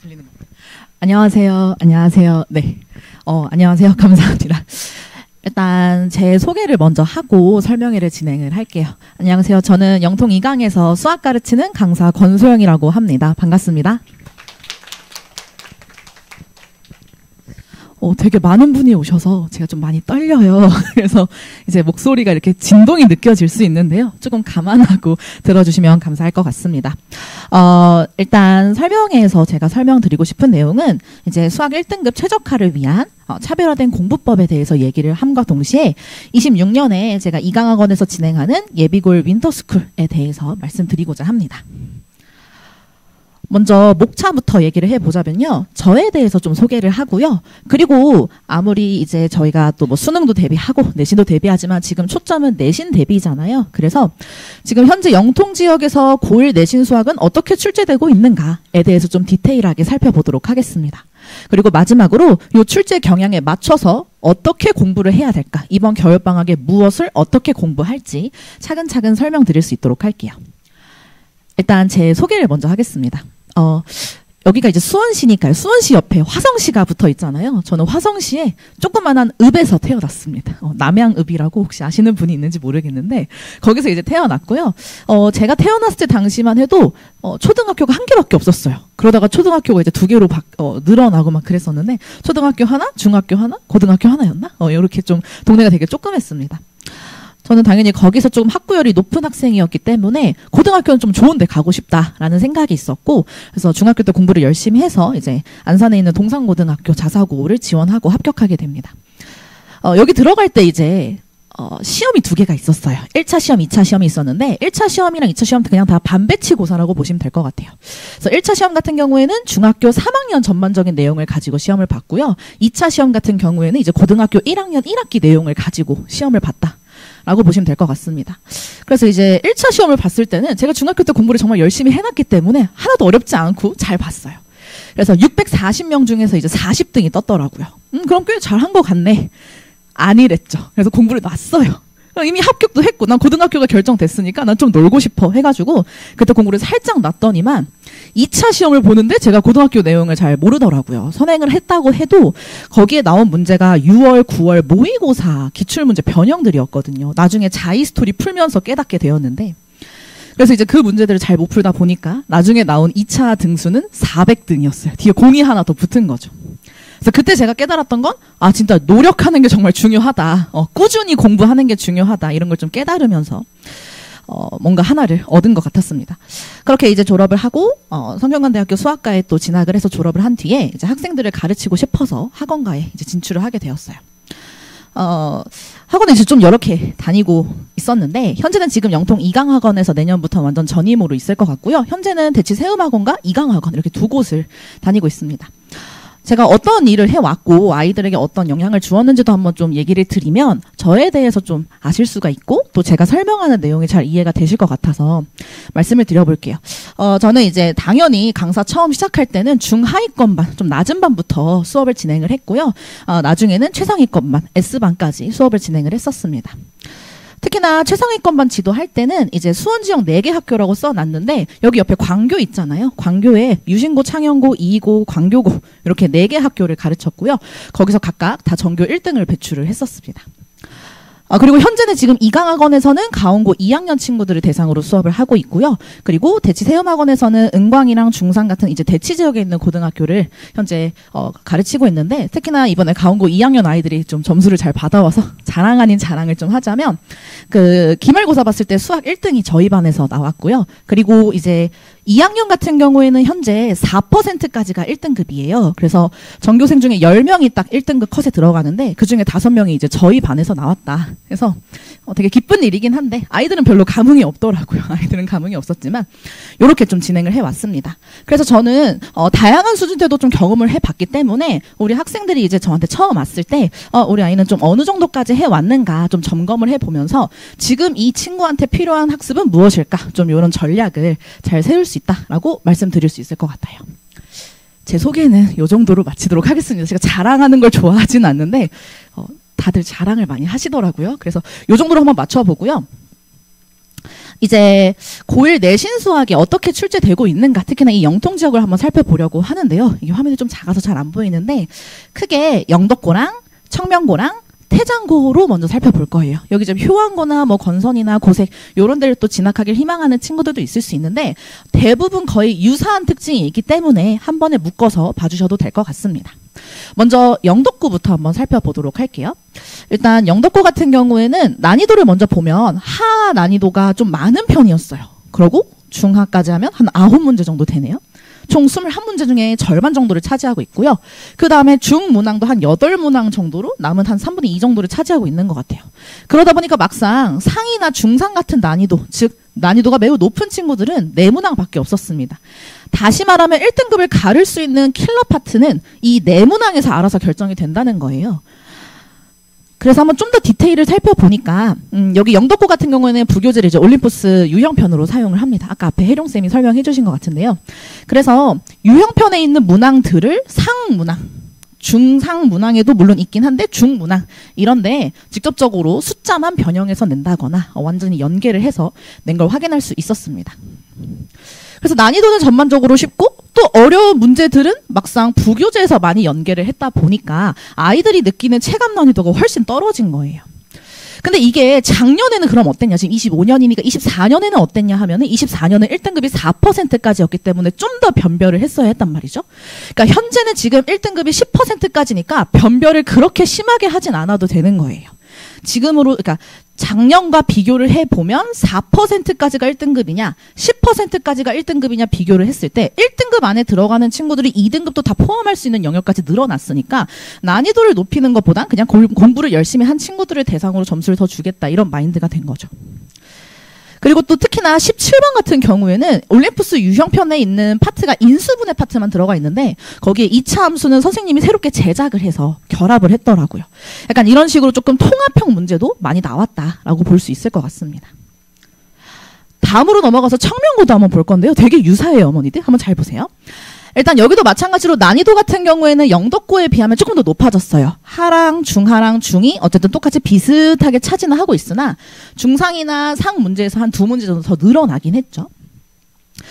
들리는 거. 안녕하세요. 안녕하세요. 네. 안녕하세요. 감사합니다. 일단 제 소개를 먼저 하고 설명회를 진행을 할게요. 안녕하세요. 저는 영통 2강에서 수학 가르치는 강사 권소영이라고 합니다. 반갑습니다. 되게 많은 분이 오셔서 제가 좀 많이 떨려요. 그래서 이제 목소리가 이렇게 진동이 느껴질 수 있는데요. 조금 감안하고 들어주시면 감사할 것 같습니다. 일단 설명회에서 제가 설명드리고 싶은 내용은 이제 수학 1등급 최적화를 위한 차별화된 공부법에 대해서 얘기를 함과 동시에 26년에 제가 2강학원에서 진행하는 예비골 윈터스쿨에 대해서 말씀드리고자 합니다. 먼저 목차부터 얘기를 해보자면요. 저에 대해서 좀 소개를 하고요. 그리고 아무리 이제 저희가 또 뭐 수능도 대비하고 내신도 대비하지만 지금 초점은 내신 대비잖아요. 그래서 지금 현재 영통 지역에서 고1 내신 수학은 어떻게 출제되고 있는가에 대해서 좀 디테일하게 살펴보도록 하겠습니다. 그리고 마지막으로 이 출제 경향에 맞춰서 어떻게 공부를 해야 될까? 이번 겨울방학에 무엇을 어떻게 공부할지 차근차근 설명드릴 수 있도록 할게요. 일단 제 소개를 먼저 하겠습니다. 여기가 이제 수원시니까요. 수원시 옆에 화성시가 붙어 있잖아요. 저는 화성시에 조그만한 읍에서 태어났습니다. 남양읍이라고 혹시 아시는 분이 있는지 모르겠는데 거기서 이제 태어났고요. 제가 태어났을 때 당시만 해도 초등학교가 한 개밖에 없었어요. 그러다가 초등학교가 이제 2개로 늘어나고 막 그랬었는데 초등학교 하나, 중학교 하나, 고등학교 하나였나? 이렇게 좀 동네가 되게 조그맸습니다. 저는 당연히 거기서 조금 학구열이 높은 학생이었기 때문에 고등학교는 좀 좋은 데 가고 싶다라는 생각이 있었고 그래서 중학교 때 공부를 열심히 해서 이제 안산에 있는 동산고등학교 자사고를 지원하고 합격하게 됩니다. 여기 들어갈 때 이제 시험이 2개가 있었어요. 1차 시험, 2차 시험이 있었는데 1차 시험이랑 2차 시험 그냥 다 반배치고사라고 보시면 될 것 같아요. 그래서 1차 시험 같은 경우에는 중학교 3학년 전반적인 내용을 가지고 시험을 봤고요. 2차 시험 같은 경우에는 이제 고등학교 1학년 1학기 내용을 가지고 시험을 봤다. 라고 보시면 될 것 같습니다. 그래서 이제 1차 시험을 봤을 때는 제가 중학교 때 공부를 정말 열심히 해놨기 때문에 하나도 어렵지 않고 잘 봤어요. 그래서 640명 중에서 이제 40등이 떴더라고요. 그럼 꽤 잘한 것 같네. 아니랬죠. 그래서 공부를 놨어요. 이미 합격도 했고 난 고등학교가 결정됐으니까 난 좀 놀고 싶어 해가지고 그때 공부를 살짝 놨더니만 2차 시험을 보는데 제가 고등학교 내용을 잘 모르더라고요. 선행을 했다고 해도 거기에 나온 문제가 6월, 9월 모의고사 기출문제 변형들이었거든요. 나중에 자이스토리 풀면서 깨닫게 되었는데 그래서 이제 그 문제들을 잘 못 풀다 보니까 나중에 나온 2차 등수는 400등이었어요. 뒤에 공이 하나 더 붙은 거죠. 그래서 그때 제가 깨달았던 건 진짜 노력하는 게 정말 중요하다. 꾸준히 공부하는 게 중요하다. 이런 걸 좀 깨달으면서 뭔가 하나를 얻은 것 같았습니다. 그렇게 이제 졸업을 하고 성균관대학교 수학과에 또 진학을 해서 졸업을 한 뒤에 이제 학생들을 가르치고 싶어서 학원가에 이제 진출을 하게 되었어요. 학원에 이제 좀 여러 개 다니고 있었는데 현재는 지금 영통 2강학원에서 내년부터 완전 전임으로 있을 것 같고요. 현재는 대치세움학원과 2강학원 이렇게 2곳을 다니고 있습니다. 제가 어떤 일을 해왔고 아이들에게 어떤 영향을 주었는지도 한번 좀 얘기를 드리면 저에 대해서 좀 아실 수가 있고 또 제가 설명하는 내용이 잘 이해가 되실 것 같아서 말씀을 드려볼게요. 저는 이제 당연히 강사 처음 시작할 때는 중하위권반, 좀 낮은 반부터 수업을 진행을 했고요. 나중에는 최상위권반, S반까지 수업을 진행을 했었습니다. 특히나 최상위권반 지도할 때는 이제 수원 지역 4개 학교라고 써놨는데 여기 옆에 광교 있잖아요. 광교에 유신고, 창영고, 이고, 광교고 이렇게 4개 학교를 가르쳤고요. 거기서 각각 다 전교 1등을 배출을 했었습니다. 그리고 현재는 지금 2강학원에서는 가온고 2학년 친구들을 대상으로 수업을 하고 있고요. 그리고 대치세움학원에서는 은광이랑 중산 같은 이제 대치 지역에 있는 고등학교를 현재 가르치고 있는데 특히나 이번에 가온고 2학년 아이들이 좀 점수를 잘 받아와서 자랑 아닌 자랑을 좀 하자면 그 기말고사 봤을 때 수학 1등이 저희 반에서 나왔고요. 그리고 이제 2학년 같은 경우에는 현재 4%까지가 1등급이에요. 그래서 전교생 중에 10명이 딱 1등급 컷에 들어가는데 그중에 5명이 이제 저희 반에서 나왔다. 그래서 되게 기쁜 일이긴 한데 아이들은 별로 감흥이 없더라고요. 아이들은 감흥이 없었지만 이렇게 좀 진행을 해왔습니다. 그래서 저는 다양한 수준 때도 좀 경험을 해봤기 때문에 우리 학생들이 이제 저한테 처음 왔을 때 우리 아이는 좀 어느 정도까지 해왔는가 좀 점검을 해보면서 지금 이 친구한테 필요한 학습은 무엇일까 좀 이런 전략을 잘 세울 수 있다라고 말씀드릴 수 있을 것 같아요. 제 소개는 이 정도로 마치도록 하겠습니다. 제가 자랑하는 걸 좋아하진 않는데 다들 자랑을 많이 하시더라고요. 그래서 이 정도로 한번 맞춰보고요. 이제 고1 내신 수학이 어떻게 출제되고 있는가, 특히나 이 영통 지역을 한번 살펴보려고 하는데요. 이게 화면이 좀 작아서 잘 안 보이는데 크게 영덕고랑 청명고랑 태장고로 먼저 살펴볼 거예요. 여기 좀 효안고나 뭐 건선이나 고색 이런 데를 또 진학하길 희망하는 친구들도 있을 수 있는데 대부분 거의 유사한 특징이 있기 때문에 한 번에 묶어서 봐주셔도 될 것 같습니다. 먼저 영덕고부터 한번 살펴보도록 할게요. 일단 영덕고 같은 경우에는 난이도를 먼저 보면 하 난이도가 좀 많은 편이었어요. 그러고 중하까지 하면 한 9문제 정도 되네요. 총 21문제 중에 절반 정도를 차지하고 있고요. 그 다음에 중문항도 한 8문항 정도로 남은 한 3분의 2 정도를 차지하고 있는 것 같아요. 그러다 보니까 막상 상이나 중상 같은 난이도, 즉 난이도가 매우 높은 친구들은 4문항밖에 없었습니다. 다시 말하면 1등급을 가를 수 있는 킬러 파트는 이 4문항에서 알아서 결정이 된다는 거예요. 그래서 한번 좀 더 디테일을 살펴보니까 여기 영덕고 같은 경우에는 부교재를 이제 올림푸스 유형편으로 사용을 합니다. 아까 앞에 혜룡쌤이 설명해 주신 것 같은데요. 그래서 유형편에 있는 문항들을 상문항, 중상문항에도 물론 있긴 한데 중문항 이런데 직접적으로 숫자만 변형해서 낸다거나 완전히 연계를 해서 낸 걸 확인할 수 있었습니다. 그래서 난이도는 전반적으로 쉽고 또 어려운 문제들은 막상 부교재에서 많이 연계를 했다 보니까 아이들이 느끼는 체감 난이도가 훨씬 떨어진 거예요. 근데 이게 작년에는 그럼 어땠냐? 지금 25년이니까 24년에는 어땠냐 하면은 24년은 1등급이 4%까지였기 때문에 좀 더 변별을 했어야 했단 말이죠. 그러니까 현재는 지금 1등급이 10%까지니까 변별을 그렇게 심하게 하진 않아도 되는 거예요. 지금으로, 그러니까 작년과 비교를 해보면 4%까지가 1등급이냐 10%까지가 1등급이냐 비교를 했을 때 1등급 안에 들어가는 친구들이 2등급도 다 포함할 수 있는 영역까지 늘어났으니까 난이도를 높이는 것보단 그냥 공부를 열심히 한 친구들을 대상으로 점수를 더 주겠다 이런 마인드가 된 거죠. 그리고 또 특히나 17번 같은 경우에는 올림푸스 유형편에 있는 파트가 인수분해 파트만 들어가 있는데 거기에 2차 함수는 선생님이 새롭게 제작을 해서 결합을 했더라고요. 약간 이런 식으로 조금 통합형 문제도 많이 나왔다라고 볼 수 있을 것 같습니다. 다음으로 넘어가서 청명고도 한번 볼 건데요. 되게 유사해요, 어머니들. 한번 잘 보세요. 일단 여기도 마찬가지로 난이도 같은 경우에는 영덕고에 비하면 조금 더 높아졌어요. 하랑, 중하랑, 중이 어쨌든 똑같이 비슷하게 차지는 하고 있으나 중상이나 상 문제에서 한 2문제 정도 더 늘어나긴 했죠.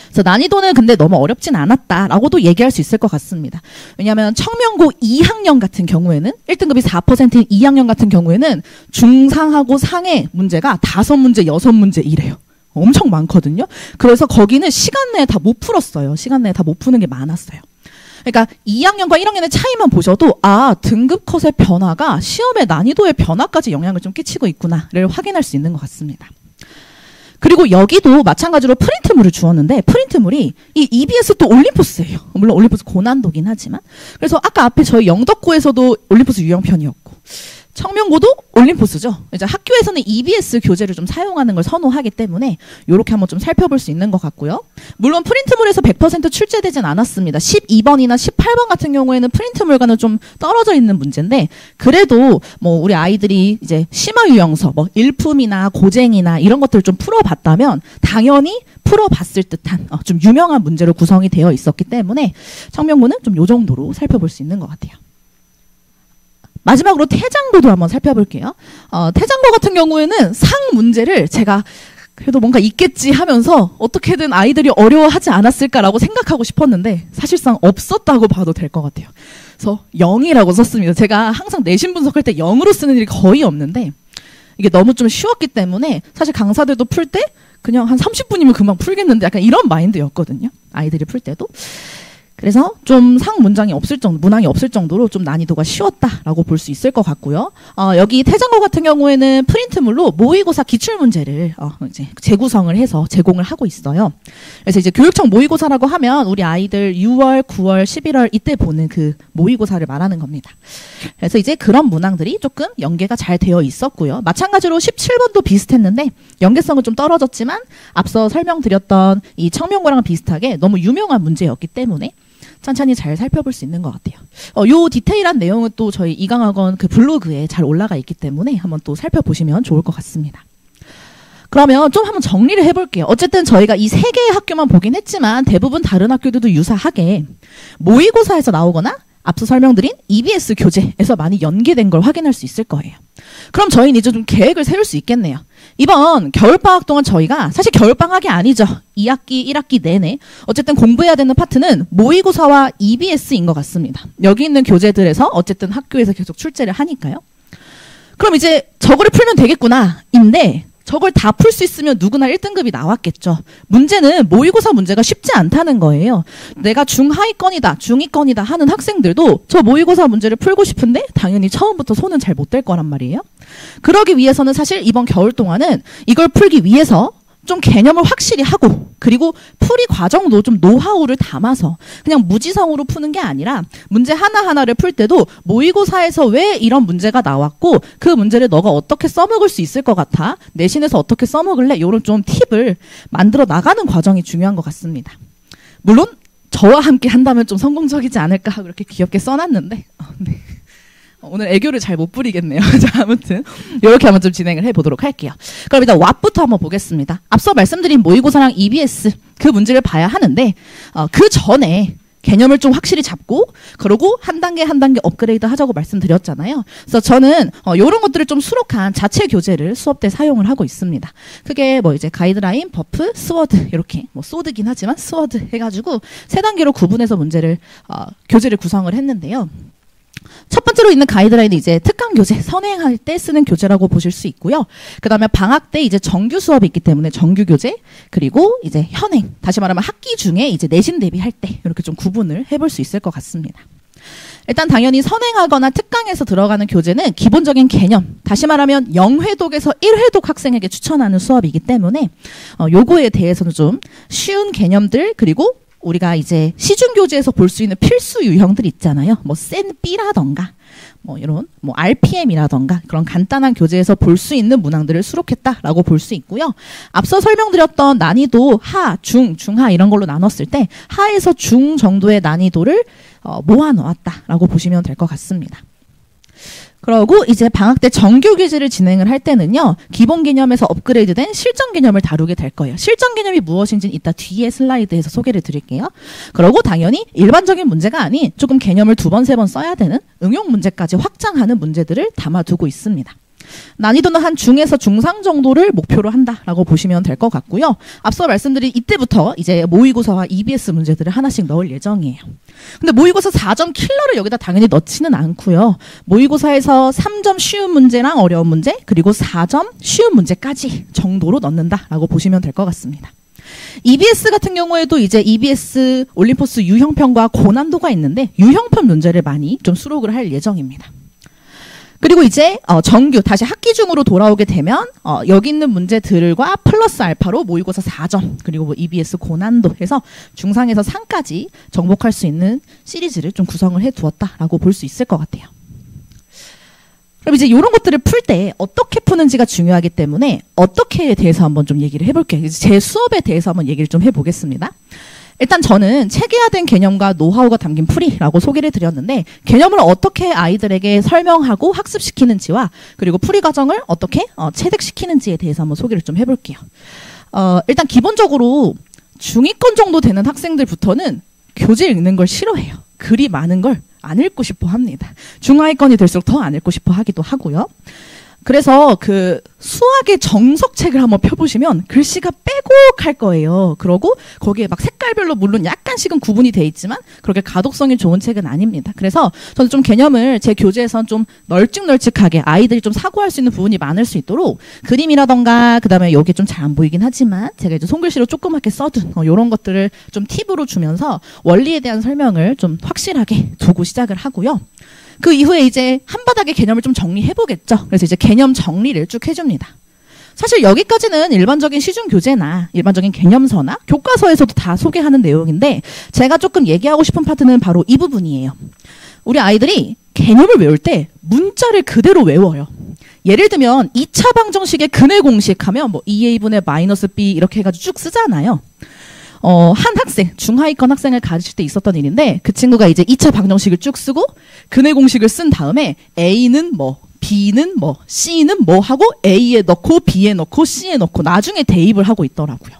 그래서 난이도는 근데 너무 어렵진 않았다라고도 얘기할 수 있을 것 같습니다. 왜냐하면 청명고 2학년 같은 경우에는 1등급이 4%인 2학년 같은 경우에는 중상하고 상의 문제가 5문제, 6문제 이래요. 엄청 많거든요. 그래서 거기는 시간 내에 다 못 풀었어요. 시간 내에 다 못 푸는 게 많았어요. 그러니까 2학년과 1학년의 차이만 보셔도 아, 등급 컷의 변화가 시험의 난이도의 변화까지 영향을 좀 끼치고 있구나를 확인할 수 있는 것 같습니다. 그리고 여기도 마찬가지로 프린트물을 주었는데 프린트물이 이 EBS 또 올림푸스예요. 물론 올림푸스 고난도긴 하지만. 그래서 아까 앞에 저희 영덕고에서도 올림푸스 유형편이었고 청명고도 올림푸스죠. 이제 학교에서는 EBS 교재를 좀 사용하는 걸 선호하기 때문에 이렇게 한번 좀 살펴볼 수 있는 것 같고요. 물론 프린트물에서 100% 출제되진 않았습니다. 12번이나 18번 같은 경우에는 프린트물과는 좀 떨어져 있는 문제인데 그래도 뭐 우리 아이들이 이제 심화 유형서, 뭐 일품이나 고쟁이나 이런 것들을 좀 풀어봤다면 당연히 풀어봤을 듯한 좀 유명한 문제로 구성이 되어 있었기 때문에 청명고는 좀 요 정도로 살펴볼 수 있는 것 같아요. 마지막으로 태장고도 한번 살펴볼게요. 태장고 같은 경우에는 상 문제를 제가 그래도 뭔가 있겠지 하면서 어떻게든 아이들이 어려워하지 않았을까라고 생각하고 싶었는데 사실상 없었다고 봐도 될 것 같아요. 그래서 0이라고 썼습니다. 제가 항상 내신 분석할 때 0으로 쓰는 일이 거의 없는데 이게 너무 좀 쉬웠기 때문에 사실 강사들도 풀 때 그냥 한 30분이면 금방 풀겠는데 약간 이런 마인드였거든요. 아이들이 풀 때도. 그래서 좀 상 문장이 없을 정도, 문항이 없을 정도로 좀 난이도가 쉬웠다라고 볼 수 있을 것 같고요. 여기 태장고 같은 경우에는 프린트물로 모의고사 기출문제를 이제 재구성을 해서 제공을 하고 있어요. 그래서 이제 교육청 모의고사라고 하면 우리 아이들 6월, 9월, 11월 이때 보는 그 모의고사를 말하는 겁니다. 그래서 이제 그런 문항들이 조금 연계가 잘 되어 있었고요. 마찬가지로 17번도 비슷했는데 연계성은 좀 떨어졌지만 앞서 설명드렸던 이 청명고랑 비슷하게 너무 유명한 문제였기 때문에 천천히 잘 살펴볼 수 있는 것 같아요. 요 디테일한 내용은 또 저희 이강학원 그 블로그에 잘 올라가 있기 때문에 한번 또 살펴보시면 좋을 것 같습니다. 그러면 좀 한번 정리를 해볼게요. 어쨌든 저희가 이 3개의 학교만 보긴 했지만 대부분 다른 학교들도 유사하게 모의고사에서 나오거나 앞서 설명드린 EBS 교재에서 많이 연계된 걸 확인할 수 있을 거예요. 그럼 저희는 이제 좀 계획을 세울 수 있겠네요. 이번 겨울방학 동안 저희가 사실 겨울방학이 아니죠. 2학기, 1학기 내내 어쨌든 공부해야 되는 파트는 모의고사와 EBS인 것 같습니다. 여기 있는 교재들에서 어쨌든 학교에서 계속 출제를 하니까요. 그럼 이제 저거를 풀면 되겠구나 인데 저걸 다 풀 수 있으면 누구나 1등급이 나왔겠죠. 문제는 모의고사 문제가 쉽지 않다는 거예요. 내가 중하위권이다, 중위권이다 하는 학생들도 저 모의고사 문제를 풀고 싶은데 당연히 처음부터 손은 잘 못 댈 거란 말이에요. 그러기 위해서는 사실 이번 겨울 동안은 이걸 풀기 위해서 좀 개념을 확실히 하고 그리고 풀이 과정도 좀 노하우를 담아서 그냥 무지성으로 푸는 게 아니라 문제 하나하나를 풀 때도 모의고사에서 왜 이런 문제가 나왔고 그 문제를 너가 어떻게 써먹을 수 있을 것 같아? 내신에서 어떻게 써먹을래? 이런 좀 팁을 만들어 나가는 과정이 중요한 것 같습니다. 물론 저와 함께 한다면 좀 성공적이지 않을까 하고 이렇게 귀엽게 써놨는데 네. 오늘 애교를 잘 못 부리겠네요. 자, 아무튼 이렇게 한번 좀 진행을 해보도록 할게요. 그럼 일단 왓부터 한번 보겠습니다. 앞서 말씀드린 모의고사랑 EBS 그 문제를 봐야 하는데 그 전에 개념을 좀 확실히 잡고 그러고 한 단계 한 단계 업그레이드 하자고 말씀드렸잖아요. 그래서 저는 이런 것들을 좀 수록한 자체 교재를 수업 때 사용을 하고 있습니다. 그게 뭐 이제 가이드라인, 버프, 스워드 이렇게 뭐 소드긴 하지만 스워드 해가지고 세 단계로 구분해서 문제를 교재를 구성을 했는데요. 첫 번째로 있는 가이드라인은 이제 특강 교재, 선행할 때 쓰는 교재라고 보실 수 있고요. 그 다음에 방학 때 이제 정규 수업이 있기 때문에 정규 교재, 그리고 이제 현행, 다시 말하면 학기 중에 이제 내신 대비할 때 이렇게 좀 구분을 해볼 수 있을 것 같습니다. 일단 당연히 선행하거나 특강에서 들어가는 교재는 기본적인 개념, 다시 말하면 0회독에서 1회독 학생에게 추천하는 수업이기 때문에 요거에 대해서는 좀 쉬운 개념들 그리고 우리가 이제 시중교재에서 볼 수 있는 필수 유형들 있잖아요. 뭐 센 B라던가 뭐 이런 뭐 RPM이라던가 그런 간단한 교재에서 볼 수 있는 문항들을 수록했다라고 볼 수 있고요. 앞서 설명드렸던 난이도 하, 중, 중하 이런 걸로 나눴을 때 하에서 중 정도의 난이도를 모아 놓았다라고 보시면 될 것 같습니다. 그러고 이제 방학 때 정규 교재를 진행을 할 때는요. 기본 개념에서 업그레이드된 실전 개념을 다루게 될 거예요. 실전 개념이 무엇인지는 이따 뒤에 슬라이드에서 소개를 드릴게요. 그러고 당연히 일반적인 문제가 아닌 조금 개념을 2번, 3번 써야 되는 응용 문제까지 확장하는 문제들을 담아두고 있습니다. 난이도는 한 중에서 중상 정도를 목표로 한다라고 보시면 될 것 같고요. 앞서 말씀드린 이때부터 이제 모의고사와 EBS 문제들을 하나씩 넣을 예정이에요. 근데 모의고사 4점 킬러를 여기다 당연히 넣지는 않고요. 모의고사에서 3점 쉬운 문제랑 어려운 문제 그리고 4점 쉬운 문제까지 정도로 넣는다라고 보시면 될 것 같습니다. EBS 같은 경우에도 이제 EBS 올림포스 유형편과 고난도가 있는데 유형편 문제를 많이 좀 수록을 할 예정입니다. 그리고 이제 정규 다시 학기 중으로 돌아오게 되면 여기 있는 문제들과 플러스 알파로 모의고사 4점 그리고 뭐 EBS 고난도 해서 중상에서 상까지 정복할 수 있는 시리즈를 좀 구성을 해두었다라고 볼 수 있을 것 같아요. 그럼 이제 이런 것들을 풀 때 어떻게 푸는지가 중요하기 때문에 어떻게에 대해서 한번 좀 얘기를 해볼게요. 제 수업에 대해서 한번 얘기를 좀 해보겠습니다. 일단 저는 체계화된 개념과 노하우가 담긴 풀이라고 소개를 드렸는데 개념을 어떻게 아이들에게 설명하고 학습시키는지와 그리고 풀이 과정을 어떻게 체득시키는지에 대해서 한번 소개를 좀 해볼게요. 일단 기본적으로 중위권 정도 되는 학생들부터는 교재 읽는 걸 싫어해요. 글이 많은 걸 안 읽고 싶어 합니다. 중하위권이 될수록 더 안 읽고 싶어 하기도 하고요. 그래서 그 수학의 정석책을 한번 펴보시면 글씨가 빼곡할 거예요. 그러고 거기에 막 색깔별로 물론 약간씩은 구분이 돼 있지만 그렇게 가독성이 좋은 책은 아닙니다. 그래서 저는 좀 개념을 제 교재에선 좀 널찍널찍하게 아이들이 좀 사고할 수 있는 부분이 많을 수 있도록 그림이라던가 그다음에 여기 좀 잘 안 보이긴 하지만 제가 이제 손글씨로 조그맣게 써둔 이런 것들을 좀 팁으로 주면서 원리에 대한 설명을 좀 확실하게 두고 시작을 하고요. 그 이후에 이제 한 바닥의 개념을 좀 정리해보겠죠. 그래서 이제 개념 정리를 쭉 해줍니다. 사실 여기까지는 일반적인 시중 교재나 일반적인 개념서나 교과서에서도 다 소개하는 내용인데 제가 조금 얘기하고 싶은 파트는 바로 이 부분이에요. 우리 아이들이 개념을 외울 때 문자를 그대로 외워요. 예를 들면 2차 방정식의 근해 공식 하면 뭐 2a분의 마이너스 b 이렇게 해가지고 쭉 쓰잖아요. 한 학생, 중하위권 학생을 가르칠 때 있었던 일인데 그 친구가 이제 2차 방정식을 쭉 쓰고 근해 공식을 쓴 다음에 A는 뭐, B는 뭐, C는 뭐 하고 A에 넣고 B에 넣고 C에 넣고 나중에 대입을 하고 있더라고요.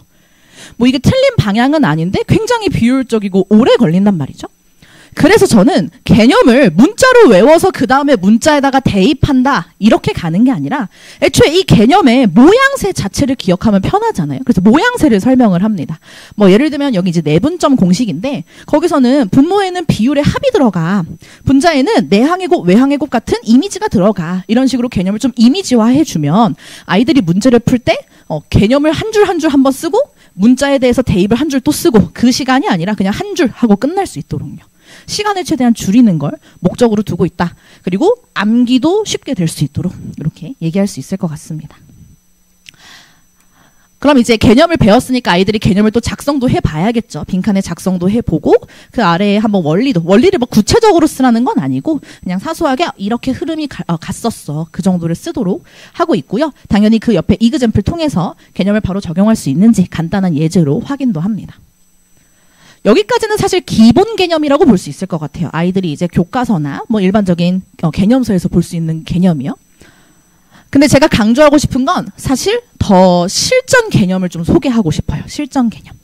뭐 이게 틀린 방향은 아닌데 굉장히 비효율적이고 오래 걸린단 말이죠. 그래서 저는 개념을 문자로 외워서 그 다음에 문자에다가 대입한다 이렇게 가는 게 아니라 애초에 이 개념의 모양새 자체를 기억하면 편하잖아요. 그래서 모양새를 설명을 합니다. 뭐 예를 들면 여기 이제 내분점 공식인데 거기서는 분모에는 비율의 합이 들어가, 분자에는 내항의 곱 외항의 곱 같은 이미지가 들어가, 이런 식으로 개념을 좀 이미지화해주면 아이들이 문제를 풀 때 개념을 한 줄 한 줄 한번 쓰고 문자에 대해서 대입을 한 줄 또 쓰고 그 시간이 아니라 그냥 한 줄 하고 끝날 수 있도록요. 시간을 최대한 줄이는 걸 목적으로 두고 있다. 그리고 암기도 쉽게 될 수 있도록 이렇게 얘기할 수 있을 것 같습니다. 그럼 이제 개념을 배웠으니까 아이들이 개념을 또 작성도 해봐야겠죠. 빈칸에 작성도 해보고 그 아래에 한번 원리를 뭐 구체적으로 쓰라는 건 아니고 그냥 사소하게 이렇게 흐름이 갔었어. 그 정도를 쓰도록 하고 있고요. 당연히 그 옆에 이그젬플 통해서 개념을 바로 적용할 수 있는지 간단한 예제로 확인도 합니다. 여기까지는 사실 기본 개념이라고 볼 수 있을 것 같아요. 아이들이 이제 교과서나 뭐 일반적인 개념서에서 볼 수 있는 개념이요. 근데 제가 강조하고 싶은 건 사실 더 실전 개념을 좀 소개하고 싶어요. 실전 개념.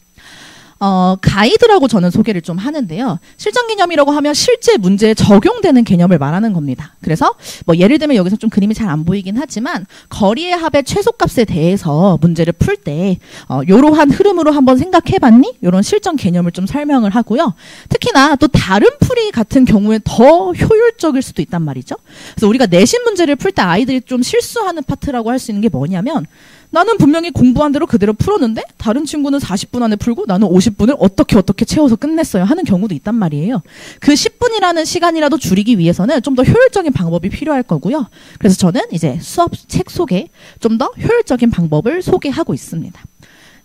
가이드라고 저는 소개를 좀 하는데요. 실전 개념이라고 하면 실제 문제에 적용되는 개념을 말하는 겁니다. 그래서 뭐 예를 들면 여기서 좀 그림이 잘 안 보이긴 하지만 거리의 합의 최소값에 대해서 문제를 풀 때 이러한 흐름으로 한번 생각해봤니? 이런 실전 개념을 좀 설명을 하고요. 특히나 또 다른 풀이 같은 경우에 더 효율적일 수도 있단 말이죠. 그래서 우리가 내신 문제를 풀 때 아이들이 좀 실수하는 파트라고 할 수 있는 게 뭐냐면 나는 분명히 공부한 대로 그대로 풀었는데 다른 친구는 40분 안에 풀고 나는 50분을 어떻게 채워서 끝냈어요 하는 경우도 있단 말이에요. 그 10분이라는 시간이라도 줄이기 위해서는 좀 더 효율적인 방법이 필요할 거고요. 그래서 저는 이제 수업 책 속에 좀 더 효율적인 방법을 소개하고 있습니다.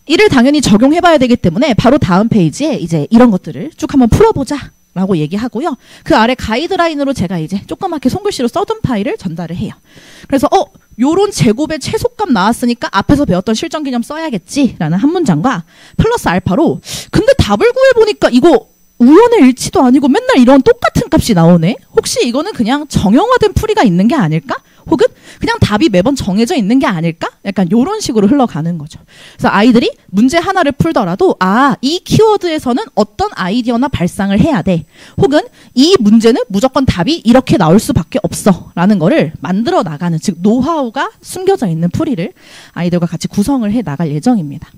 이를 당연히 적용해봐야 되기 때문에 바로 다음 페이지에 이제 이런 것들을 쭉 한번 풀어보자 라고 얘기하고요. 그 아래 가이드라인으로 제가 이제 조그맣게 손글씨로 써둔 파일을 전달을 해요. 그래서 요런 제곱의 최소값 나왔으니까 앞에서 배웠던 실전 개념 써야겠지라는 한 문장과 플러스 알파로 근데 답을 구해보니까 이거 우연의 일치도 아니고 맨날 이런 똑같은 값이 나오네. 혹시 이거는 그냥 정형화된 풀이가 있는 게 아닐까? 혹은 그냥 답이 매번 정해져 있는 게 아닐까? 약간 이런 식으로 흘러가는 거죠. 그래서 아이들이 문제 하나를 풀더라도 이 키워드에서는 어떤 아이디어나 발상을 해야 돼. 혹은 이 문제는 무조건 답이 이렇게 나올 수밖에 없어. 라는 거를 만들어 나가는, 즉 노하우가 숨겨져 있는 풀이를 아이들과 같이 구성을 해 나갈 예정입니다.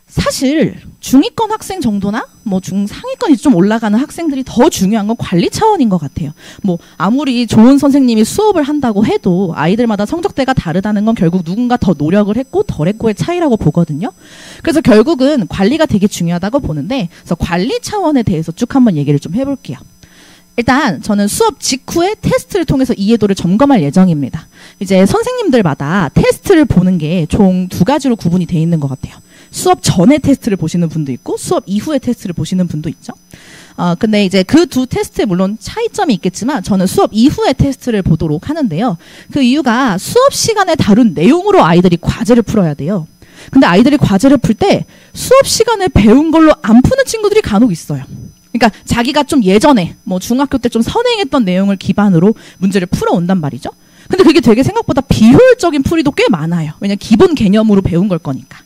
사실 중위권 학생 정도나 뭐 중상위권이 좀 올라가는 학생들이 더 중요한 건 관리 차원인 것 같아요. 뭐 아무리 좋은 선생님이 수업을 한다고 해도 아이들마다 성적대가 다르다는 건 결국 누군가 더 노력을 했고 덜 했고의 차이라고 보거든요. 그래서 결국은 관리가 되게 중요하다고 보는데, 그래서 관리 차원에 대해서 쭉 한번 얘기를 좀 해볼게요. 일단 저는 수업 직후에 테스트를 통해서 이해도를 점검할 예정입니다. 이제 선생님들마다 테스트를 보는 게 총 2가지로 구분이 돼 있는 것 같아요. 수업 전에 테스트를 보시는 분도 있고 수업 이후에 테스트를 보시는 분도 있죠. 근데 이제 그 두 테스트에 물론 차이점이 있겠지만 저는 수업 이후에 테스트를 보도록 하는데요. 그 이유가 수업 시간에 다룬 내용으로 아이들이 과제를 풀어야 돼요. 근데 아이들이 과제를 풀 때 수업 시간에 배운 걸로 안 푸는 친구들이 간혹 있어요. 그러니까 자기가 좀 예전에 뭐 중학교 때 좀 선행했던 내용을 기반으로 문제를 풀어온단 말이죠. 근데 그게 되게 생각보다 비효율적인 풀이도 꽤 많아요. 왜냐면 기본 개념으로 배운 걸 거니까.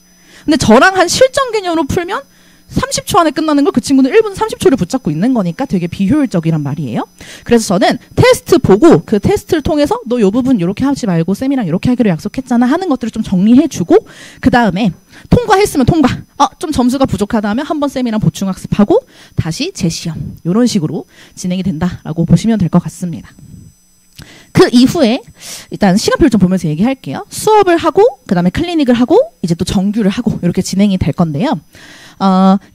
근데 저랑 한 실전 개념으로 풀면 30초 안에 끝나는 걸 그 친구는 1분 30초를 붙잡고 있는 거니까 되게 비효율적이란 말이에요. 그래서 저는 테스트 보고 그 테스트를 통해서 너 요 부분 이렇게 하지 말고 쌤이랑 이렇게 하기로 약속했잖아 하는 것들을 좀 정리해주고 그 다음에 통과했으면 통과, 좀 점수가 부족하다 하면 한번 쌤이랑 보충학습하고 다시 재시험, 이런 식으로 진행이 된다라고 보시면 될 것 같습니다. 그 이후에 일단 시간표를 좀 보면서 얘기할게요. 수업을 하고 그 다음에 클리닉을 하고 이제 또 정규를 하고 이렇게 진행이 될 건데요.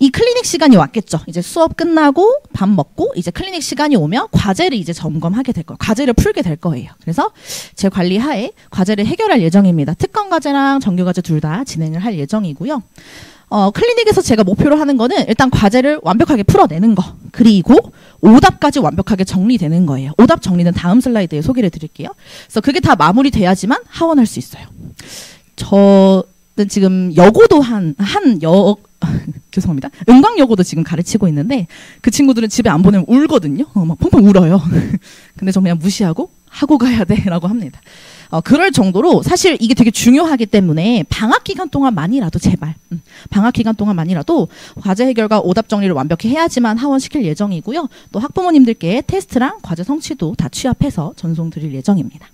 이 클리닉 시간이 왔겠죠. 이제 수업 끝나고 밥 먹고 이제 클리닉 시간이 오면 과제를 이제 점검하게 될 거예요. 과제를 풀게 될 거예요. 그래서 제 관리 하에 과제를 해결할 예정입니다. 특강 과제랑 정규 과제 둘 다 진행을 할 예정이고요. 클리닉에서 제가 목표로 하는 거는 일단 과제를 완벽하게 풀어내는 거, 그리고 오답까지 완벽하게 정리되는 거예요. 오답 정리는 다음 슬라이드에 소개를 드릴게요. 그래서 그게 다 마무리돼야지만 하원할 수 있어요. 저는 지금 여고도 죄송합니다. 은광여고도 지금 가르치고 있는데 그 친구들은 집에 안 보내면 울거든요. 막 펑펑 울어요. 근데 저 그냥 무시하고 하고 가야 돼 라고 합니다. 그럴 정도로 사실 이게 되게 중요하기 때문에 방학 기간 동안만이라도 제발 방학 기간 동안만이라도 과제 해결과 오답 정리를 완벽히 해야지만 하원시킬 예정이고요. 또 학부모님들께 테스트랑 과제 성취도 다 취합해서 전송 드릴 예정입니다.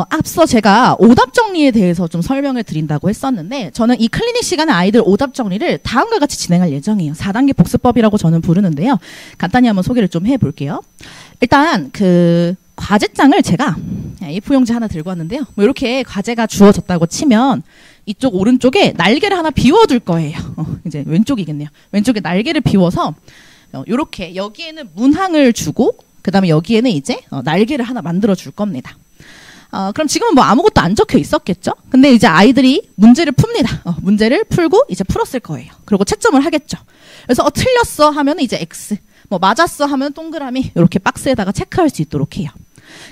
앞서 제가 오답 정리에 대해서 좀 설명을 드린다고 했었는데 저는 이 클리닉 시간에 아이들 오답 정리를 다음과 같이 진행할 예정이에요. 4단계 복습법이라고 저는 부르는데요. 간단히 한번 소개를 좀 해볼게요. 일단 그 과제장을 제가 A4 용지 하나 들고 왔는데요. 뭐 이렇게 과제가 주어졌다고 치면 이쪽 오른쪽에 날개를 하나 비워둘 거예요. 이제 왼쪽이겠네요. 왼쪽에 날개를 비워서 이렇게 여기에는 문항을 주고 그 다음에 여기에는 이제 날개를 하나 만들어 줄 겁니다. 그럼 지금은 뭐 아무것도 안 적혀 있었겠죠? 근데 이제 아이들이 문제를 풉니다. 문제를 풀고 이제 풀었을 거예요. 그리고 채점을 하겠죠. 그래서 틀렸어 하면 이제 X, 뭐 맞았어 하면 동그라미 이렇게 박스에다가 체크할 수 있도록 해요.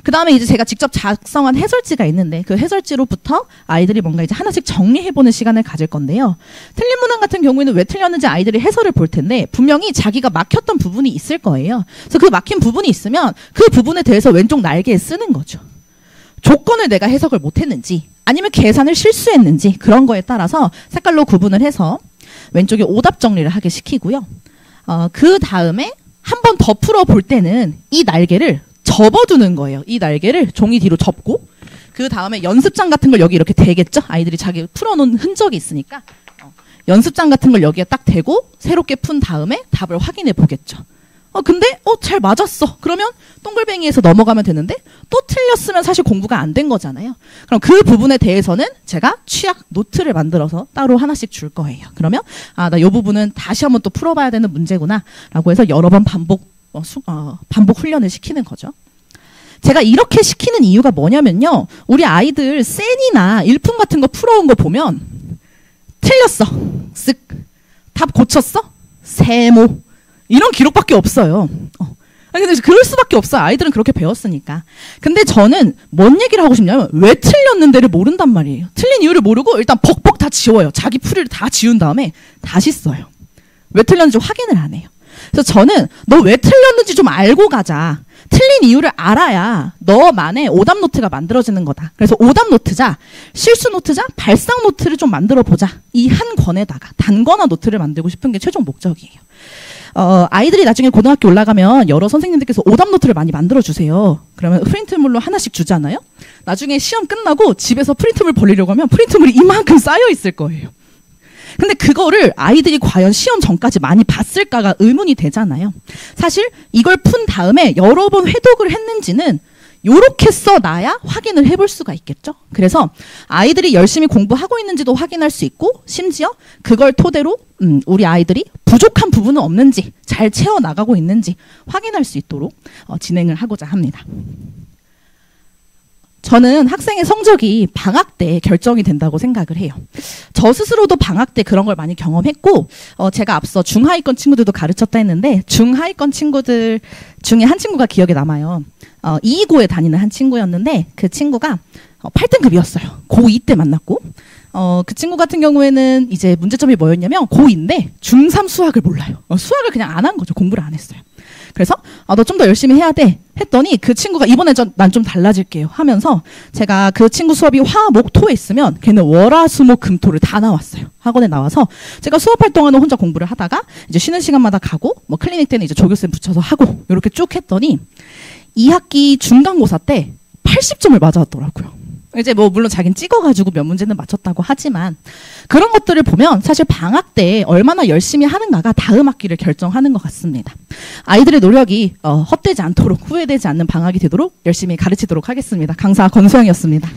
그 다음에 이제 제가 직접 작성한 해설지가 있는데 그 해설지로부터 아이들이 뭔가 이제 하나씩 정리해보는 시간을 가질 건데요. 틀린 문항 같은 경우에는 왜 틀렸는지 아이들이 해설을 볼 텐데 분명히 자기가 막혔던 부분이 있을 거예요. 그래서 그 막힌 부분이 있으면 그 부분에 대해서 왼쪽 날개에 쓰는 거죠. 조건을 내가 해석을 못했는지 아니면 계산을 실수했는지 그런 거에 따라서 색깔로 구분을 해서 왼쪽에 오답 정리를 하게 시키고요. 그 다음에 한 번 더 풀어볼 때는 이 날개를 접어두는 거예요. 이 날개를 종이 뒤로 접고 그 다음에 연습장 같은 걸 여기 이렇게 대겠죠? 아이들이 자기 풀어놓은 흔적이 있으니까 연습장 같은 걸 여기에 딱 대고 새롭게 푼 다음에 답을 확인해 보겠죠. 근데 잘 맞았어. 그러면 동글뱅이에서 넘어가면 되는데 또 틀렸으면 사실 공부가 안 된 거잖아요. 그럼 그 부분에 대해서는 제가 취약 노트를 만들어서 따로 하나씩 줄 거예요. 그러면 나 이 부분은 다시 한번 또 풀어봐야 되는 문제구나 라고 해서 여러 번 반복 훈련을 시키는 거죠. 제가 이렇게 시키는 이유가 뭐냐면요. 우리 아이들 센이나 일품 같은 거 풀어온 거 보면 틀렸어. 쓱. 답 고쳤어? 세모. 이런 기록밖에 없어요. 근데 그럴 수밖에 없어요. 아이들은 그렇게 배웠으니까. 근데 저는 뭔 얘기를 하고 싶냐면 왜 틀렸는데를 모른단 말이에요. 틀린 이유를 모르고 일단 벅벅 다 지워요. 자기 풀이를 다 지운 다음에 다시 써요. 왜 틀렸는지 확인을 안 해요. 그래서 저는 너 왜 틀렸는지 좀 알고 가자. 틀린 이유를 알아야 너만의 오답 노트가 만들어지는 거다. 그래서 오답 노트자, 실수 노트자, 발상 노트를 좀 만들어 보자. 이 한 권에다가 단권화 노트를 만들고 싶은 게 최종 목적이에요. 아이들이 나중에 고등학교 올라가면 여러 선생님들께서 오답 노트를 많이 만들어 주세요. 그러면 프린트물로 하나씩 주잖아요. 나중에 시험 끝나고 집에서 프린트물 벌리려고 하면 프린트물이 이만큼 쌓여 있을 거예요. 근데 그거를 아이들이 과연 시험 전까지 많이 봤을까가 의문이 되잖아요. 사실 이걸 푼 다음에 여러 번 회독을 했는지는 요렇게 써놔야 확인을 해볼 수가 있겠죠. 그래서 아이들이 열심히 공부하고 있는지도 확인할 수 있고 심지어 그걸 토대로 우리 아이들이 부족한 부분은 없는지 잘 채워나가고 있는지 확인할 수 있도록 진행을 하고자 합니다. 저는 학생의 성적이 방학 때 결정이 된다고 생각을 해요. 저 스스로도 방학 때 그런 걸 많이 경험했고 제가 앞서 중하위권 친구들도 가르쳤다 했는데 중하위권 친구들 중에 한 친구가 기억에 남아요. 225에 다니는 한 친구였는데 그 친구가 8등급이었어요. 고2 때 만났고 그 친구 같은 경우에는 이제 문제점이 뭐였냐면 고2인데 중3 수학을 몰라요. 수학을 그냥 안 한 거죠. 공부를 안 했어요. 그래서 너 좀 더 열심히 해야 돼 했더니 그 친구가 이번에 난 좀 달라질게요 하면서 제가 그 친구 수업이 화, 목, 토에 있으면 걔는 월, 수, 목, 금, 토를 다 나왔어요. 학원에 나와서 제가 수업할 동안은 혼자 공부를 하다가 이제 쉬는 시간마다 가고 뭐 클리닉 때는 이제 조교쌤 붙여서 하고 이렇게 쭉 했더니 2학기 중간고사 때 80점을 맞아왔더라고요. 이제 뭐 물론 자기는 찍어가지고 몇 문제는 맞췄다고 하지만 그런 것들을 보면 사실 방학 때 얼마나 열심히 하는가가 다음 학기를 결정하는 것 같습니다. 아이들의 노력이 헛되지 않도록 후회되지 않는 방학이 되도록 열심히 가르치도록 하겠습니다. 강사 권소영이었습니다.